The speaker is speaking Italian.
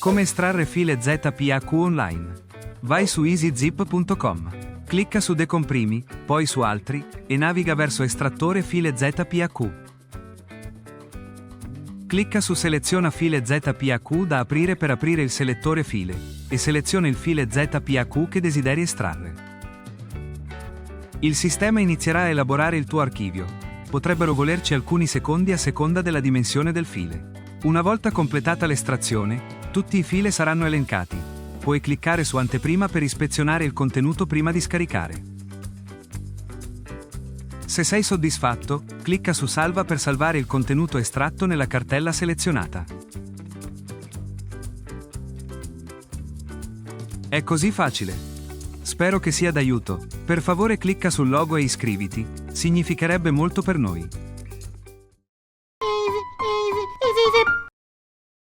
Come estrarre file ZPAQ online? Vai su easyzip.com. Clicca su Decomprimi, poi su Altri, e naviga verso Estrattore file ZPAQ. Clicca su Seleziona file ZPAQ da aprire per aprire il selettore file, e seleziona il file ZPAQ che desideri estrarre. Il sistema inizierà a elaborare il tuo archivio. Potrebbero volerci alcuni secondi a seconda della dimensione del file. Una volta completata l'estrazione, tutti i file saranno elencati. Puoi cliccare su Anteprima per ispezionare il contenuto prima di scaricare. Se sei soddisfatto, clicca su Salva per salvare il contenuto estratto nella cartella selezionata. È così facile. Spero che sia d'aiuto. Per favore clicca sul logo e iscriviti, significherebbe molto per noi.